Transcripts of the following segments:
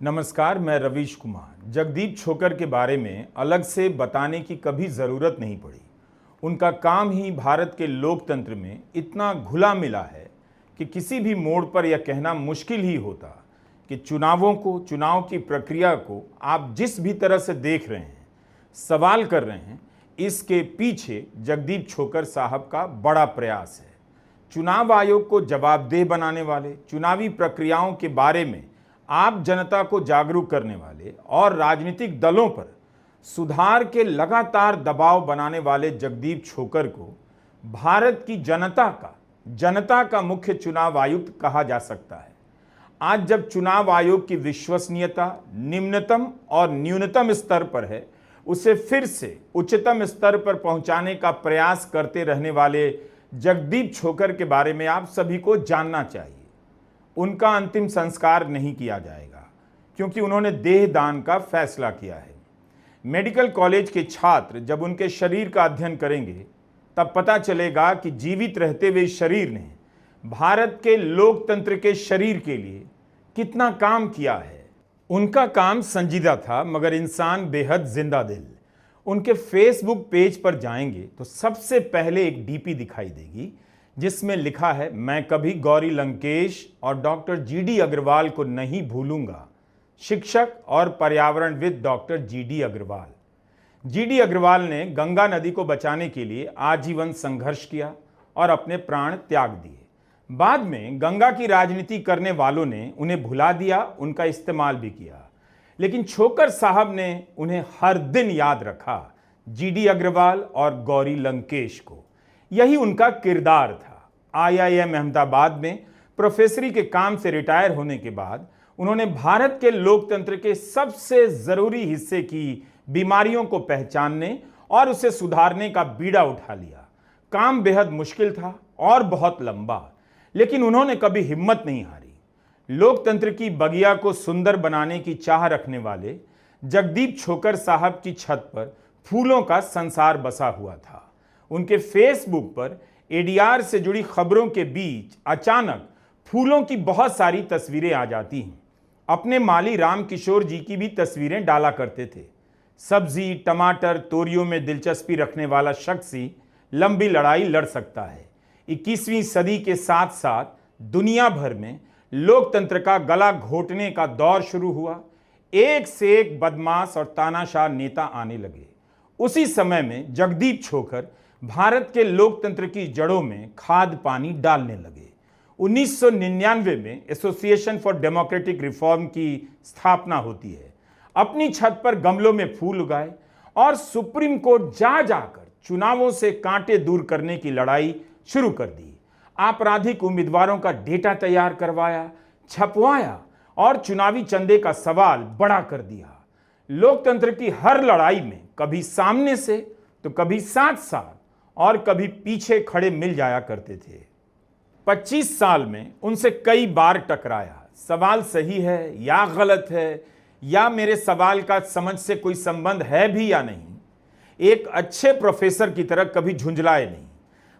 नमस्कार, मैं रवीश कुमार। जगदीप छोकर के बारे में अलग से बताने की कभी ज़रूरत नहीं पड़ी। उनका काम ही भारत के लोकतंत्र में इतना घुला मिला है कि किसी भी मोड़ पर यह कहना मुश्किल ही होता कि चुनावों को, चुनाव की प्रक्रिया को आप जिस भी तरह से देख रहे हैं, सवाल कर रहे हैं, इसके पीछे जगदीप छोकर साहब का बड़ा प्रयास है। चुनाव आयोग को जवाबदेह बनाने वाले, चुनावी प्रक्रियाओं के बारे में आप जनता को जागरूक करने वाले और राजनीतिक दलों पर सुधार के लगातार दबाव बनाने वाले जगदीप छोकर को भारत की जनता का मुख्य चुनाव आयुक्त कहा जा सकता है। आज जब चुनाव आयोग की विश्वसनीयता निम्नतम और न्यूनतम स्तर पर है, उसे फिर से उच्चतम स्तर पर पहुंचाने का प्रयास करते रहने वाले जगदीप छोकर के बारे में आप सभी को जानना चाहिए। उनका अंतिम संस्कार नहीं किया जाएगा क्योंकि उन्होंने देह दान का फैसला किया है। मेडिकल कॉलेज के छात्र जब उनके शरीर का अध्ययन करेंगे तब पता चलेगा कि जीवित रहते हुए इस शरीर ने भारत के लोकतंत्र के शरीर के लिए कितना काम किया है। उनका काम संजीदा था मगर इंसान बेहद जिंदा दिल। उनके फेसबुक पेज पर जाएंगे तो सबसे पहले एक डीपी दिखाई देगी जिसमें लिखा है, मैं कभी गौरी लंकेश और डॉक्टर जीडी अग्रवाल को नहीं भूलूंगा। शिक्षक और पर्यावरणविद doctor GD Agrawal. GD Agrawal ने गंगा नदी को बचाने के लिए आजीवन संघर्ष किया और अपने प्राण त्याग दिए। बाद में गंगा की राजनीति करने वालों ने उन्हें भुला दिया, उनका इस्तेमाल भी किया, लेकिन छोकर साहब ने उन्हें हर दिन याद रखा, जीडी अग्रवाल और गौरी लंकेश को। यही उनका किरदार था। आईआईएम अहमदाबाद में प्रोफेसरी के काम से रिटायर होने के बाद उन्होंने भारत के लोकतंत्र के सबसे जरूरी हिस्से की बीमारियों को पहचानने और उसे सुधारने का बीड़ा उठा लिया। काम बेहद मुश्किल था और बहुत लंबा, लेकिन उन्होंने कभी हिम्मत नहीं हारी। लोकतंत्र की बगिया को सुंदर बनाने की चाह रखने वाले जगदीप छोकर साहब की छत पर फूलों का संसार बसा हुआ था। उनके फेसबुक पर एडीआर से जुड़ी खबरों के बीच अचानक फूलों की बहुत सारी तस्वीरें आ जाती हैं। अपने माली राम किशोर जी की भी तस्वीरें डाला करते थे। सब्जी, टमाटर, तोरियों में दिलचस्पी रखने वाला शख्स ही लंबी लड़ाई लड़ सकता है। 21वीं सदी के साथ साथ दुनिया भर में लोकतंत्र का गला घोटने का दौर शुरू हुआ। एक से एक बदमाश और तानाशाह नेता आने लगे। उसी समय में जगदीप छोकर भारत के लोकतंत्र की जड़ों में खाद पानी डालने लगे। 1999 में एसोसिएशन फॉर डेमोक्रेटिक रिफॉर्म की स्थापना होती है। अपनी छत पर गमलों में फूल उगाए और सुप्रीम कोर्ट जाकर चुनावों से कांटे दूर करने की लड़ाई शुरू कर दी। आपराधिक उम्मीदवारों का डेटा तैयार करवाया, छपवाया और चुनावी चंदे का सवाल बड़ा कर दिया। लोकतंत्र की हर लड़ाई में कभी सामने से तो कभी साथ साथ और कभी पीछे खड़े मिल जाया करते थे। 25 साल में उनसे कई बार टकराया। सवाल सही है या गलत है, या मेरे सवाल का समझ से कोई संबंध है भी या नहीं। एक अच्छे प्रोफेसर की तरह कभी झुंझलाए नहीं,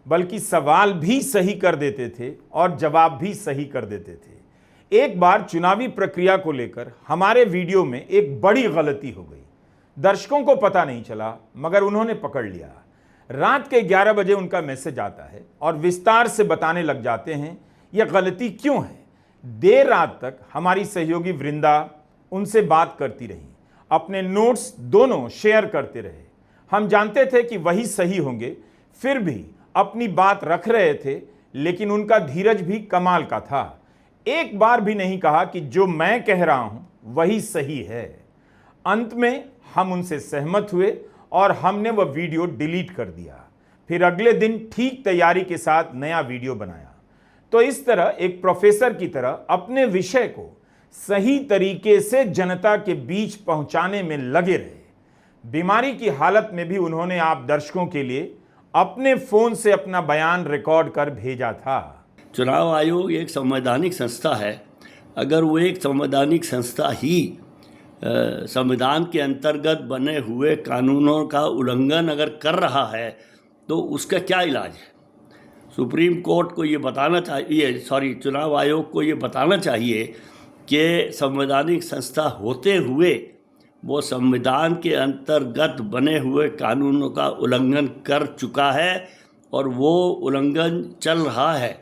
बल्कि सवाल भी सही कर देते थे और जवाब भी सही कर देते थे। एक बार चुनावी प्रक्रिया को लेकर हमारे वीडियो में एक बड़ी गलती हो गई। दर्शकों को पता नहीं चला मगर उन्होंने पकड़ लिया। रात के 11 बजे उनका मैसेज आता है और विस्तार से बताने लग जाते हैं यह गलती क्यों है। देर रात तक हमारी सहयोगी वृंदा उनसे बात करती रही, अपने नोट्स दोनों शेयर करते रहे। हम जानते थे कि वही सही होंगे, फिर भी अपनी बात रख रहे थे, लेकिन उनका धीरज भी कमाल का था। एक बार भी नहीं कहा कि जो मैं कह रहा हूं वही सही है। अंत में हम उनसे सहमत हुए और हमने वह वीडियो डिलीट कर दिया। फिर अगले दिन ठीक तैयारी के साथ नया वीडियो बनाया। तो इस तरह एक प्रोफेसर की तरह अपने विषय को सही तरीके से जनता के बीच पहुंचाने में लगे रहे। बीमारी की हालत में भी उन्होंने आप दर्शकों के लिए अपने फोन से अपना बयान रिकॉर्ड कर भेजा था। चुनाव आयोग एक संवैधानिक संस्था है। अगर वो एक संवैधानिक संस्था ही संविधान के अंतर्गत बने हुए कानूनों का उल्लंघन अगर कर रहा है तो उसका क्या इलाज है? सुप्रीम कोर्ट को ये बताना चाहिए, चुनाव आयोग को ये बताना चाहिए कि संवैधानिक संस्था होते हुए वो संविधान के अंतर्गत बने हुए कानूनों का उल्लंघन कर चुका है और वो उल्लंघन चल रहा है।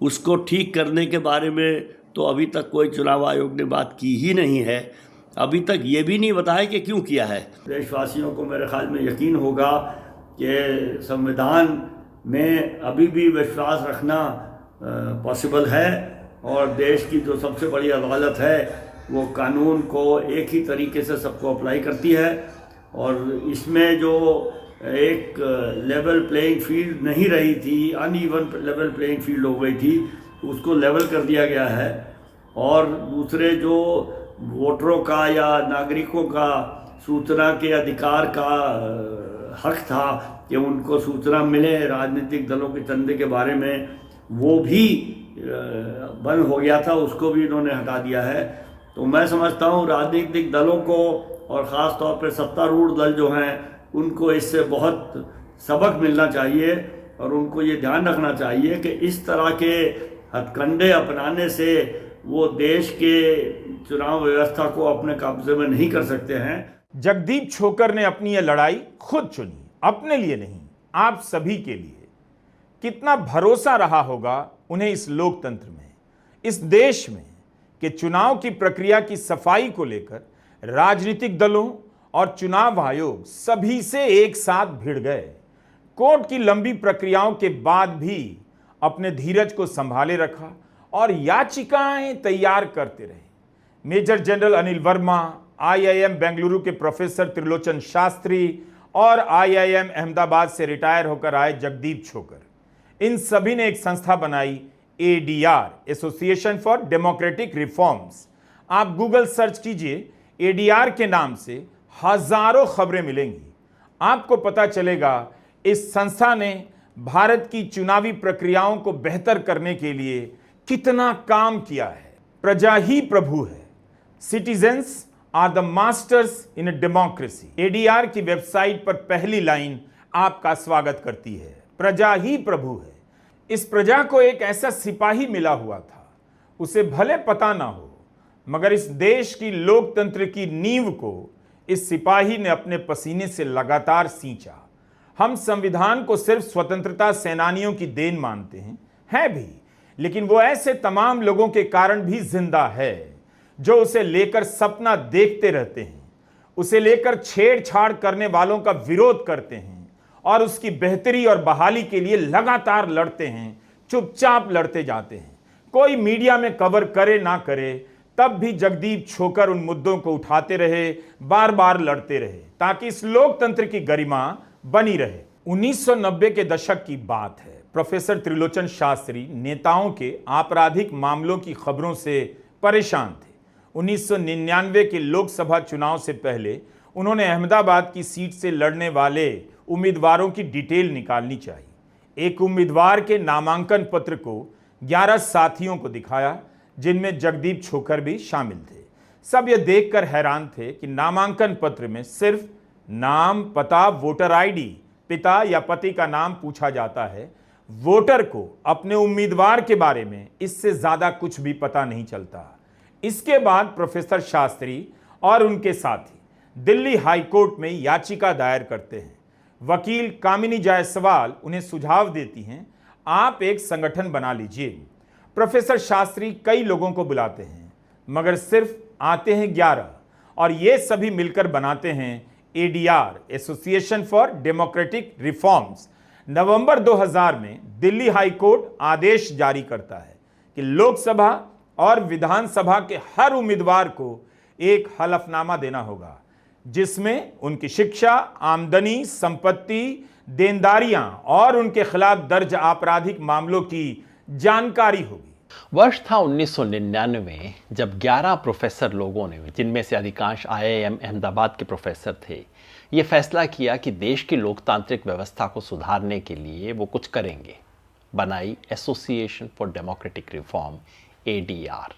उसको ठीक करने के बारे में तो अभी तक कोई चुनाव आयोग ने बात की ही नहीं है। अभी तक ये भी नहीं बताया कि क्यों किया है। देशवासियों को मेरे ख्याल में यकीन होगा कि संविधान में अभी भी विश्वास रखना पॉसिबल है और देश की जो सबसे बड़ी अदालत है वो कानून को एक ही तरीके से सबको अप्लाई करती है और इसमें जो एक लेवल प्लेइंग फील्ड नहीं रही थी, अनइवन लेवल प्लेइंग फील्ड हो गई थी, उसको लेवल कर दिया गया है। और दूसरे जो वोटरों का या नागरिकों का सूचना के अधिकार का हक था कि उनको सूचना मिले राजनीतिक दलों के चंदे के बारे में, वो भी बंद हो गया था, उसको भी इन्होंने हटा दिया है। तो मैं समझता हूँ राजनीतिक दलों को और ख़ास तौर पर सत्तारूढ़ दल जो हैं उनको इससे बहुत सबक मिलना चाहिए और उनको ये ध्यान रखना चाहिए कि इस तरह के हथकंडे अपनाने से वो देश के चुनाव व्यवस्था को अपने कब्जे में नहीं कर सकते हैं। जगदीप छोकर ने अपनी यह लड़ाई खुद चुनी, अपने लिए नहीं, आप सभी के लिए। कितना भरोसा रहा होगा उन्हें इस लोकतंत्र में, इस देश में, कि चुनाव की प्रक्रिया की सफाई को लेकर राजनीतिक दलों और चुनाव आयोग सभी से एक साथ भिड़ गए। कोर्ट की लंबी प्रक्रियाओं के बाद भी अपने धीरज को संभाले रखा और याचिकाएं तैयार करते रहे। Major general Anil Verma, IIM Bengaluru के प्रोफेसर त्रिलोचन शास्त्री और आईआईएम अहमदाबाद से रिटायर होकर आए जगदीप छोकर, इन सभी ने एक संस्था बनाई, ADR, association for democratic reforms. आप गूगल सर्च कीजिए, एडीआर के नाम से हजारों खबरें मिलेंगी। आपको पता चलेगा इस संस्था ने भारत की चुनावी प्रक्रियाओं को बेहतर करने के लिए कितना काम किया है। प्रजा ही प्रभु है, citizens are the masters in a democracy. ADR की वेबसाइट पर पहली लाइन आपका स्वागत करती है, प्रजा ही प्रभु है। इस प्रजा को एक ऐसा सिपाही मिला हुआ था, उसे भले पता ना हो, मगर इस देश की लोकतंत्र की नींव को इस सिपाही ने अपने पसीने से लगातार सींचा। हम संविधान को सिर्फ स्वतंत्रता सेनानियों की देन मानते हैं, है भी, लेकिन वो ऐसे तमाम लोगों के कारण भी जिंदा है जो उसे लेकर सपना देखते रहते हैं, उसे लेकर छेड़छाड़ करने वालों का विरोध करते हैं और उसकी बेहतरी और बहाली के लिए लगातार लड़ते हैं, चुपचाप लड़ते जाते हैं। कोई मीडिया में कवर करे ना करे, तब भी जगदीप छोकर उन मुद्दों को उठाते रहे, बार बार लड़ते रहे, ताकि इस लोकतंत्र की गरिमा बनी रहे। 1990 के दशक की बात है। प्रोफेसर त्रिलोचन शास्त्री नेताओं के आपराधिक मामलों की खबरों से परेशान थे। 1999 के लोकसभा चुनाव से पहले उन्होंने अहमदाबाद की सीट से लड़ने वाले उम्मीदवारों की डिटेल निकालनी चाहिए। एक उम्मीदवार के नामांकन पत्र को 11 साथियों को दिखाया, जिनमें जगदीप छोकर भी शामिल थे। सब यह देखकर हैरान थे कि नामांकन पत्र में सिर्फ नाम, पता, वोटर आईडी, पिता या पति का नाम पूछा जाता है। वोटर को अपने उम्मीदवार के बारे में इससे ज्यादा कुछ भी पता नहीं चलता। इसके बाद प्रोफेसर शास्त्री और उनके साथी दिल्ली हाई कोर्ट में याचिका दायर करते हैं। वकील कामिनी जायसवाल उन्हें सुझाव देती हैं, आप एक संगठन बना लीजिए। प्रोफेसर शास्त्री कई लोगों को बुलाते हैं, मगर सिर्फ आते हैं 11 और ये सभी मिलकर बनाते हैं ADR, association for democratic reforms. नवंबर 2000 में दिल्ली हाई कोर्ट आदेश जारी करता है कि लोकसभा और विधानसभा के हर उम्मीदवार को एक हलफनामा देना होगा, जिसमें उनकी शिक्षा, आमदनी, संपत्ति, देनदारियां और उनके खिलाफ दर्ज आपराधिक मामलों की जानकारी होगी। वर्ष था 1999, जब 11 प्रोफेसर लोगों ने, जिनमें से अधिकांश आईआईएम अहमदाबाद के प्रोफेसर थे, ये फैसला किया कि देश की लोकतांत्रिक व्यवस्था को सुधारने के लिए वो कुछ करेंगे। बनाई association for democratic reform, ADR.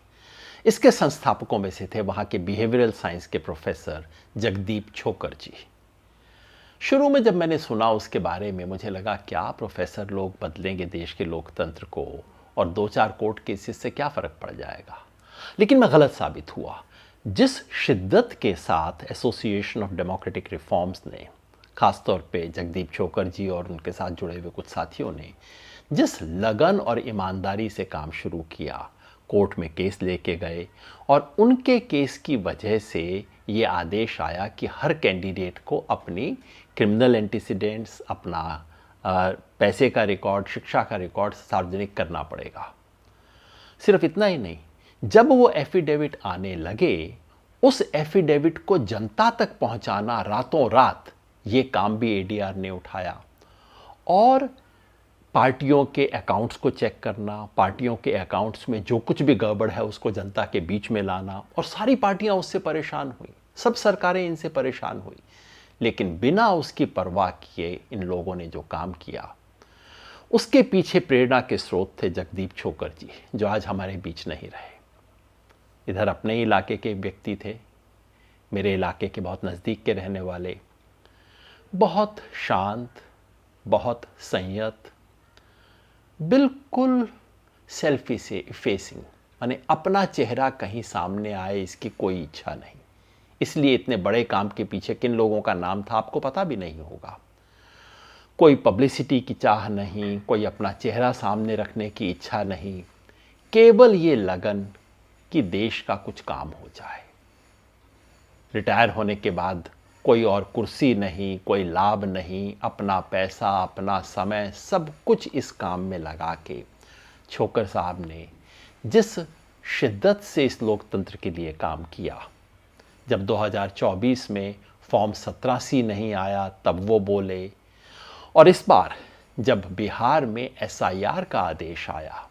इसके संस्थापकों में से थे वहाँ के बिहेवियरल साइंस के प्रोफेसर जगदीप छोकर जी। शुरू में जब मैंने सुना उसके बारे में, मुझे लगा क्या प्रोफेसर लोग बदलेंगे देश के लोकतंत्र को और 2-4 कोर्ट केसेस से क्या फ़र्क पड़ जाएगा। लेकिन मैं गलत साबित हुआ। जिस शिद्दत के साथ एसोसिएशन ऑफ डेमोक्रेटिक रिफॉर्म्स ने, खासतौर पे जगदीप छोकर जी और उनके साथ जुड़े हुए कुछ साथियों ने जिस लगन और ईमानदारी से काम शुरू किया, कोर्ट में केस लेके गए और उनके केस की वजह से ये आदेश आया कि हर कैंडिडेट को अपनी क्रिमिनल एंटीसीडेंट्स, अपना पैसे का रिकॉर्ड, शिक्षा का रिकॉर्ड सार्वजनिक करना पड़ेगा। सिर्फ इतना ही नहीं, जब वो एफिडेविट आने लगे, उस एफिडेविट को जनता तक पहुंचाना रातों रात, ये काम भी एडीआर ने उठाया। और पार्टियों के अकाउंट्स को चेक करना, पार्टियों के अकाउंट्स में जो कुछ भी गड़बड़ है उसको जनता के बीच में लाना, और सारी पार्टियां उससे परेशान हुई, सब सरकारें इनसे परेशान हुई। लेकिन बिना उसकी परवाह किए इन लोगों ने जो काम किया, उसके पीछे प्रेरणा के स्रोत थे जगदीप छोकर जी, जो आज हमारे बीच नहीं रहे। इधर अपने ही इलाके के व्यक्ति थे, मेरे इलाके के बहुत नज़दीक के रहने वाले, बहुत शांत, बहुत संयत, बिल्कुल सेल्फी से फेसिंग, माने अपना चेहरा कहीं सामने आए इसकी कोई इच्छा नहीं। इसलिए इतने बड़े काम के पीछे किन लोगों का नाम था आपको पता भी नहीं होगा। कोई पब्लिसिटी की चाह नहीं, कोई अपना चेहरा सामने रखने की इच्छा नहीं, केवल ये लगन कि देश का कुछ काम हो जाए। रिटायर होने के बाद कोई और कुर्सी नहीं, कोई लाभ नहीं, अपना पैसा, अपना समय, सब कुछ इस काम में लगा के छोकर साहब ने जिस शिद्दत से इस लोकतंत्र के लिए काम किया, जब 2024 में फॉर्म 87 नहीं आया तब वो बोले, और इस बार जब बिहार में एसआईआर का आदेश आया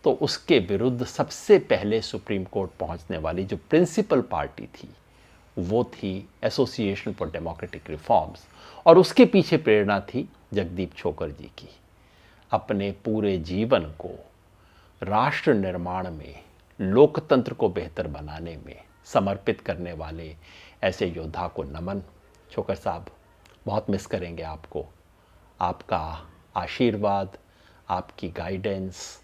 तो उसके विरुद्ध सबसे पहले सुप्रीम कोर्ट पहुंचने वाली जो प्रिंसिपल पार्टी थी वो थी एसोसिएशन फॉर डेमोक्रेटिक रिफॉर्म्स, और उसके पीछे प्रेरणा थी जगदीप छोकर जी की। अपने पूरे जीवन को राष्ट्र निर्माण में, लोकतंत्र को बेहतर बनाने में समर्पित करने वाले ऐसे योद्धा को नमन। छोकर साहब, बहुत मिस करेंगे आपको। आपका आशीर्वाद, आपकी गाइडेंस,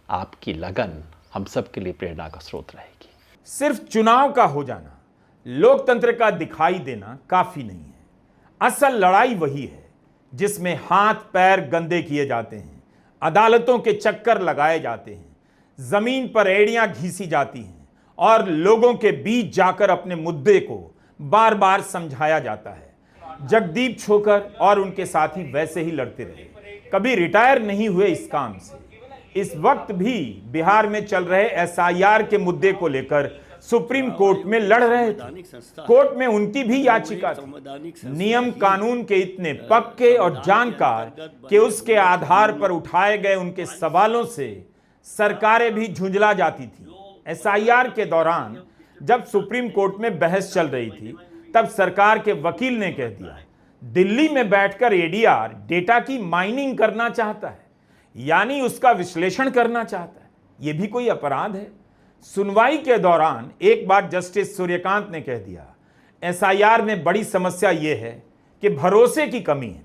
आपकी लगन हम सब के लिए प्रेरणा का स्रोत रहेगी। सिर्फ चुनाव का हो जाना, लोकतंत्र का दिखाई देना काफी नहीं है। असल लड़ाई वही है जिसमें हाथ पैर गंदे किए जाते हैं, अदालतों के चक्कर लगाए जाते हैं, जमीन पर एड़ियां घीसी जाती हैं और लोगों के बीच जाकर अपने मुद्दे को बार बार समझाया जाता है। जगदीप छोकर और उनके साथी वैसे ही लड़ते रहे, कभी रिटायर नहीं हुए इस काम से। इस वक्त भी बिहार में चल रहे एसआईआर के मुद्दे को लेकर सुप्रीम कोर्ट में लड़ रहे थे। कोर्ट में उनकी भी याचिका थी। नियम कानून के इतने पक्के और जानकार कि उसके आधार पर उठाए गए उनके सवालों से सरकारें भी झुंझला जाती थी। एसआईआर के दौरान जब सुप्रीम कोर्ट में बहस चल रही थी तब सरकार के वकील ने कह दिया, दिल्ली में बैठकर एडीआर डेटा की माइनिंग करना चाहता है, यानी उसका विश्लेषण करना चाहता है। यह भी कोई अपराध है? सुनवाई के दौरान एक बार जस्टिस सूर्यकांत ने कह दिया, एसआईआर में बड़ी समस्या यह है कि भरोसे की कमी है।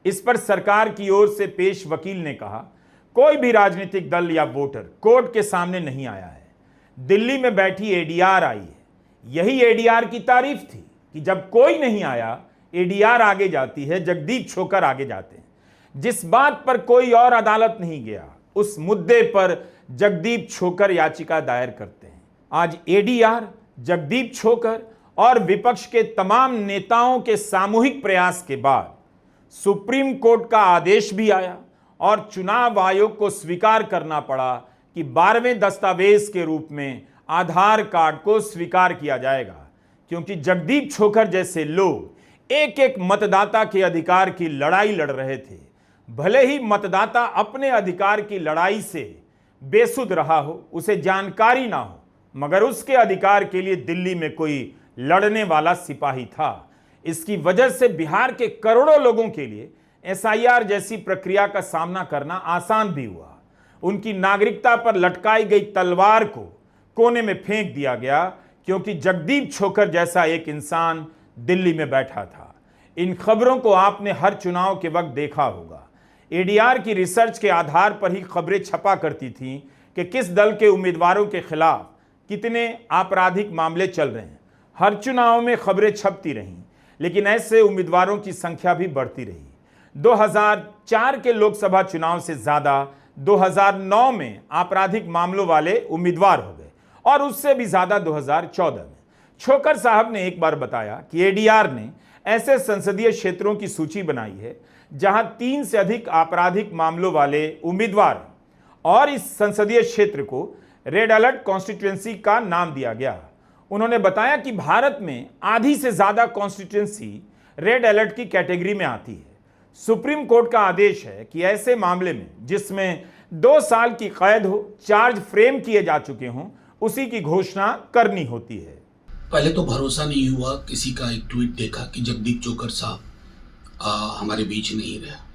इस पर सरकार की ओर से पेश वकील ने कहा, कोई भी राजनीतिक दल या वोटर कोर्ट के सामने नहीं आया है, दिल्ली में बैठी एडीआर आई है। यही एडीआर की तारीफ थी कि जब कोई नहीं आया, एडीआर आगे जाती है, जगदीप छोकर आगे जाते हैं। जिस बात पर कोई और अदालत नहीं गया, उस मुद्दे पर जगदीप छोकर याचिका दायर करते हैं। आज एडीआर, जगदीप छोकर और विपक्ष के तमाम नेताओं के सामूहिक प्रयास के बाद सुप्रीम कोर्ट का आदेश भी आया और चुनाव आयोग को स्वीकार करना पड़ा कि 12वें दस्तावेज के रूप में आधार कार्ड को स्वीकार किया जाएगा, क्योंकि जगदीप छोकर जैसे लोग एक एक मतदाता के अधिकार की लड़ाई लड़ रहे थे। भले ही मतदाता अपने अधिकार की लड़ाई से बेसुध रहा हो, उसे जानकारी ना हो, मगर उसके अधिकार के लिए दिल्ली में कोई लड़ने वाला सिपाही था। इसकी वजह से बिहार के करोड़ों लोगों के लिए एसआईआर जैसी प्रक्रिया का सामना करना आसान भी हुआ। उनकी नागरिकता पर लटकाई गई तलवार को कोने में फेंक दिया गया, क्योंकि जगदीप छोकर जैसा एक इंसान दिल्ली में बैठा था। इन खबरों को आपने हर चुनाव के वक्त देखा होगा। एडीआर की रिसर्च के आधार पर ही खबरें छपा करती थीं कि किस दल के उम्मीदवारों के खिलाफ कितने आपराधिक मामले चल रहे हैं। हर चुनाव में खबरें छपती रहीं, लेकिन ऐसे उम्मीदवारों की संख्या भी बढ़ती रही। 2004 के लोकसभा चुनाव से ज्यादा 2009 में आपराधिक मामलों वाले उम्मीदवार हो गए और उससे भी ज्यादा 2014 में। छोकर साहब ने एक बार बताया कि एडीआर ने ऐसे संसदीय क्षेत्रों की सूची बनाई है जहां 3 से अधिक आपराधिक मामलों वाले उम्मीदवार हैं और इस संसदीय क्षेत्र को रेड अलर्ट कॉन्स्टिट्यूएंसी का नाम दिया गया। उन्होंने बताया कि भारत में आधी से ज्यादा कॉन्स्टिट्यूएंसी रेड अलर्ट की कैटेगरी में आती है। सुप्रीम कोर्ट का आदेश है कि ऐसे मामले में जिसमें 2 साल की कैद हो, चार्ज फ्रेम किए जा चुके हों, उसी की घोषणा करनी होती है। पहले तो भरोसा नहीं हुआ, किसी का एक ट्वीट देखा कि जगदीप चोकर साहब हमारे बीच नहीं रहा।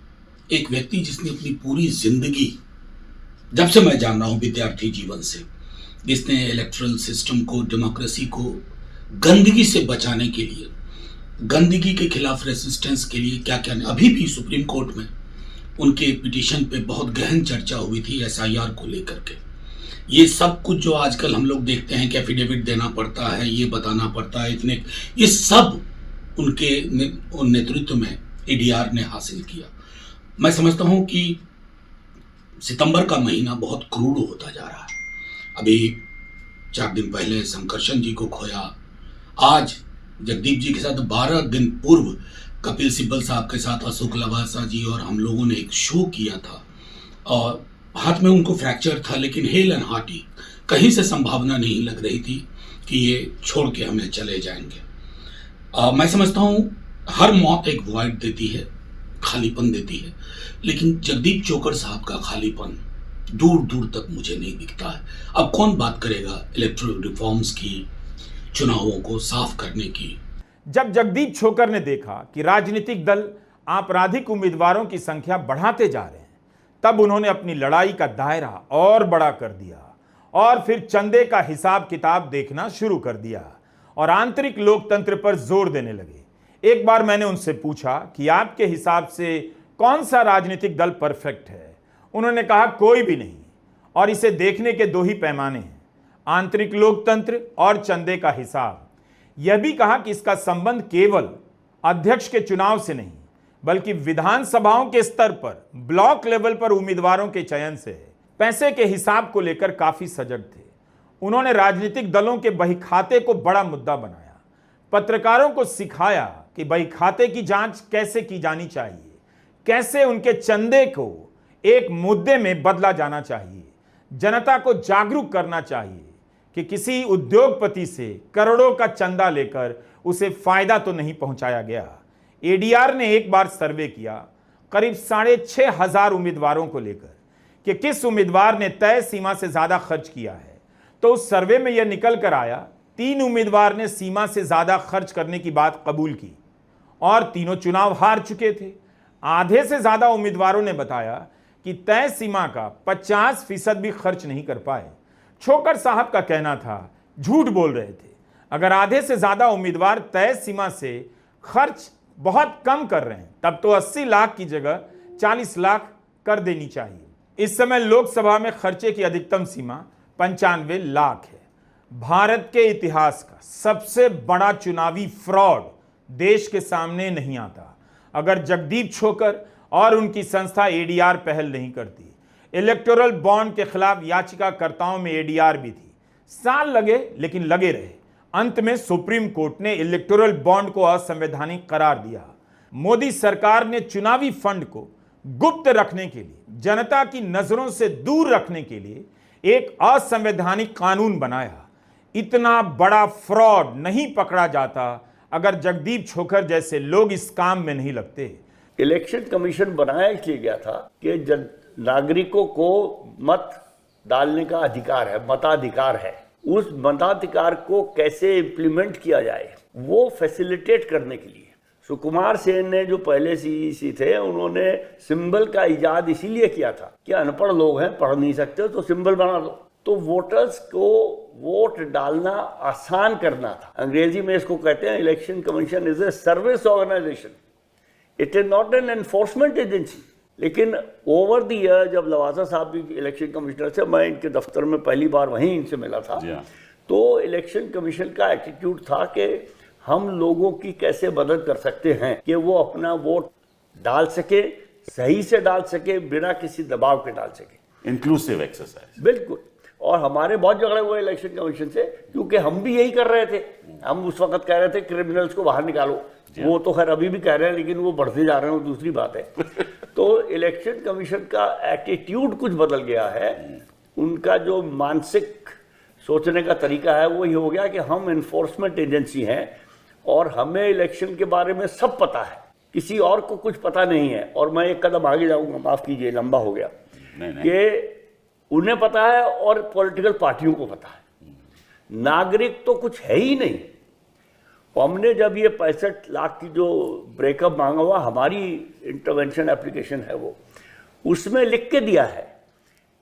एक व्यक्ति जिसने अपनी पूरी जिंदगी, जब से मैं जान रहा हूँ विद्यार्थी जीवन से, जिसने इलेक्टोरल सिस्टम को, डेमोक्रेसी को गंदगी से बचाने के लिए, गंदगी के खिलाफ रेसिस्टेंस के लिए क्या क्या, अभी भी सुप्रीम कोर्ट में उनके पिटीशन पे बहुत गहन चर्चा हुई थी एसआईआर को लेकर के। ये सब कुछ जो आजकल हम लोग देखते हैं कि एफिडेविट देना पड़ता है, ये बताना पड़ता है, इतने, ये सब उनके नेतृत्व में एडीआर ने हासिल किया। मैं समझता हूं कि सितंबर का महीना बहुत क्रूर होता जा रहा है। अभी 4 दिन पहले शंकरशन जी को खोया, आज जगदीप जी के साथ 12 दिन पूर्व कपिल सिब्बल साहब के साथ अशोक लवासा जी और हम लोगों ने एक शो किया था और हाथ में उनको फ्रैक्चर था, लेकिन हेल एंड हार्टी, कहीं से संभावना नहीं लग रही थी कि ये छोड़ के हमें चले जाएंगे। मैं समझता हूँ हर मौत एक वॉइड देती है, खालीपन देती है, लेकिन जगदीप चोकर साहब का खालीपन दूर दूर तक मुझे नहीं दिखता है। अब कौन बात करेगा इलेक्टोरल रिफॉर्म्स की, चुनावों को साफ करने की। जब जगदीप छोकर ने देखा कि राजनीतिक दल आपराधिक उम्मीदवारों की संख्या बढ़ाते जा रहे हैं, तब उन्होंने अपनी लड़ाई का दायरा और बड़ा कर दिया और फिर चंदे का हिसाब किताब देखना शुरू कर दिया और आंतरिक लोकतंत्र पर जोर देने लगे। एक बार मैंने उनसे पूछा कि आपके हिसाब से कौन सा राजनीतिक दल परफेक्ट है। उन्होंने कहा कोई भी नहीं, और इसे देखने के 2 ही पैमाने हैं, आंतरिक लोकतंत्र और चंदे का हिसाब। यह भी कहा कि इसका संबंध केवल अध्यक्ष के चुनाव से नहीं, बल्कि विधानसभाओं के स्तर पर, ब्लॉक लेवल पर उम्मीदवारों के चयन से है। पैसे के हिसाब को लेकर काफी सजग थे। उन्होंने राजनीतिक दलों के बहीखाते को बड़ा मुद्दा बनाया, पत्रकारों को सिखाया कि बहीखाते की जांच कैसे की जानी चाहिए, कैसे उनके चंदे को एक मुद्दे में बदला जाना चाहिए, जनता को जागरूक करना चाहिए कि किसी उद्योगपति से करोड़ों का चंदा लेकर उसे फायदा तो नहीं पहुंचाया गया। एडीआर ने एक बार सर्वे किया करीब 6,500 उम्मीदवारों को लेकर कि किस उम्मीदवार ने तय सीमा से ज्यादा खर्च किया है, तो उस सर्वे में यह निकल कर आया 3 उम्मीदवार ने सीमा से ज्यादा खर्च करने की बात कबूल की और तीनों चुनाव हार चुके थे। आधे से ज्यादा उम्मीदवारों ने बताया कि तय सीमा का 50% भी खर्च नहीं कर पाए। छोकर साहब का कहना था झूठ बोल रहे थे। अगर आधे से ज्यादा उम्मीदवार तय सीमा से खर्च बहुत कम कर रहे हैं, तब तो 80 लाख की जगह 40 लाख कर देनी चाहिए। इस समय लोकसभा में खर्चे की अधिकतम सीमा 95 लाख है। भारत के इतिहास का सबसे बड़ा चुनावी फ्रॉड देश के सामने नहीं आता अगर जगदीप छोकर और उनकी संस्था एडीआर पहल नहीं करती। इलेक्टोरल बॉन्ड के खिलाफ याचिकाकर्ताओं में एडीआर भी थी। साल लगे, लेकिन लगे रहे। अंत में सुप्रीम कोर्ट ने इलेक्टोरल बॉन्ड को असंवैधानिक करार दिया। मोदी सरकार ने चुनावी फंड को गुप्त रखने के लिए, जनता की नजरों से दूर रखने के लिए एक असंवैधानिक कानून बनाया। इतना बड़ा फ्रॉड नहीं पकड़ा जाता अगर जगदीप छोकर जैसे लोग इस काम में नहीं लगते। इलेक्शन कमीशन बनाया इसलिए गया था कि नागरिकों को मत डालने का अधिकार है, मताधिकार है। उस मताधिकार को कैसे इम्प्लीमेंट किया जाए वो फैसिलिटेट करने के लिए सुकुमार सेन ने, जो पहले सीईसी थे, उन्होंने सिंबल का इजाद इसीलिए किया था कि अनपढ़ लोग हैं, पढ़ नहीं सकते, तो सिंबल बना दो। तो वोटर्स को वोट डालना आसान करना था। अंग्रेजी में इसको कहते हैं election commission is a service organization, it is not an enforcement agency. लेकिन ओवर द ईयर जब लवासा साहब भी इलेक्शन कमिश्नर थे, मैं इनके दफ्तर में पहली बार वहीं इनसे मिला था, तो इलेक्शन कमीशन का एटीट्यूड था कि हम लोगों की कैसे मदद कर सकते हैं कि वो अपना वोट डाल सके, सही से डाल सके, बिना किसी दबाव के डाल सके। Inclusive exercise. बिल्कुल। और हमारे बहुत झगड़े हुए इलेक्शन कमीशन से, क्योंकि हम भी यही कर रहे थे। हम उस वक्त कह रहे थे क्रिमिनल्स को बाहर निकालो, वो तो खैर अभी भी कह रहे हैं, लेकिन वो बढ़ते जा रहे हैं, वो दूसरी बात है। तो इलेक्शन कमीशन का एटीट्यूड कुछ बदल गया है। उनका जो मानसिक सोचने का तरीका है वो ये हो गया कि हम इन्फोर्समेंट एजेंसी हैं और हमें इलेक्शन के बारे में सब पता है, किसी और को कुछ पता नहीं है। और मैं एक कदम आगे जाऊंगा, माफ कीजिए लंबा हो गया, कि उन्हें पता है और पॉलिटिकल पार्टियों को पता है, नागरिक तो कुछ है ही नहीं। हमने जब ये 65 लाख की जो ब्रेकअप मांगा हुआ, हमारी इंटरवेंशन एप्लीकेशन है वो, उसमें लिख के दिया है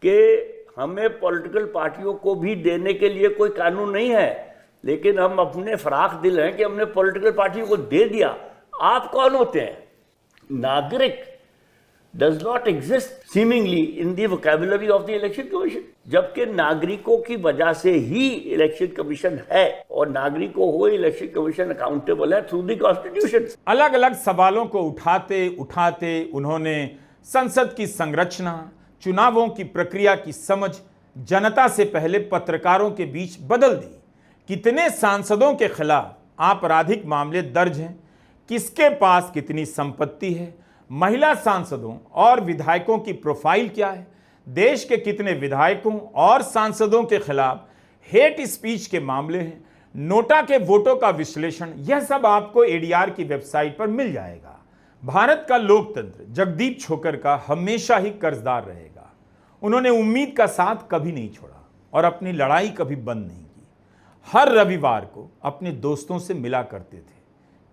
कि हमें पॉलिटिकल पार्टियों को भी देने के लिए कोई कानून नहीं है, लेकिन हम अपने फराख दिल हैं कि हमने पॉलिटिकल पार्टियों को दे दिया। आप कौन होते हैं? नागरिक does not exist seemingly in the vocabulary of the election commission, जबकि नागरिकों की वजह से ही इलेक्शन कमीशन है और नागरिकों को इलेक्शन कमीशन अकाउंटेबल है थ्रू द कॉन्स्टिट्यूशन। अलग अलग सवालों को उठाते उठाते उन्होंने संसद की संरचना, चुनावों की प्रक्रिया की समझ जनता से पहले पत्रकारों के बीच बदल दी। कितने सांसदों के खिलाफ आपराधिक मामले दर्ज हैं, किसके पास कितनी संपत्ति है, महिला सांसदों और विधायकों की प्रोफाइल क्या है, देश के कितने विधायकों और सांसदों के खिलाफ हेट स्पीच के मामले हैं, नोटा के वोटों का विश्लेषण, यह सब आपको एडीआर की वेबसाइट पर मिल जाएगा। भारत का लोकतंत्र जगदीप छोकर का हमेशा ही कर्जदार रहेगा। उन्होंने उम्मीद का साथ कभी नहीं छोड़ा और अपनी लड़ाई कभी बंद नहीं की। हर रविवार को अपने दोस्तों से मिला करते थे,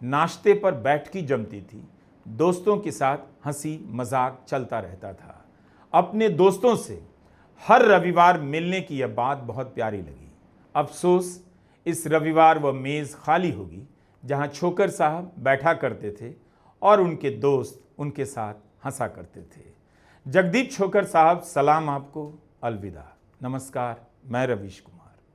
नाश्ते पर बैठकी जमती थी, दोस्तों के साथ हंसी मजाक चलता रहता था। अपने दोस्तों से हर रविवार मिलने की यह बात बहुत प्यारी लगी। अफसोस इस रविवार वह मेज़ खाली होगी जहां छोकर साहब बैठा करते थे और उनके दोस्त उनके साथ हंसा करते थे। जगदीप छोकर साहब, सलाम आपको, अलविदा, नमस्कार। मैं रवीश कुमार।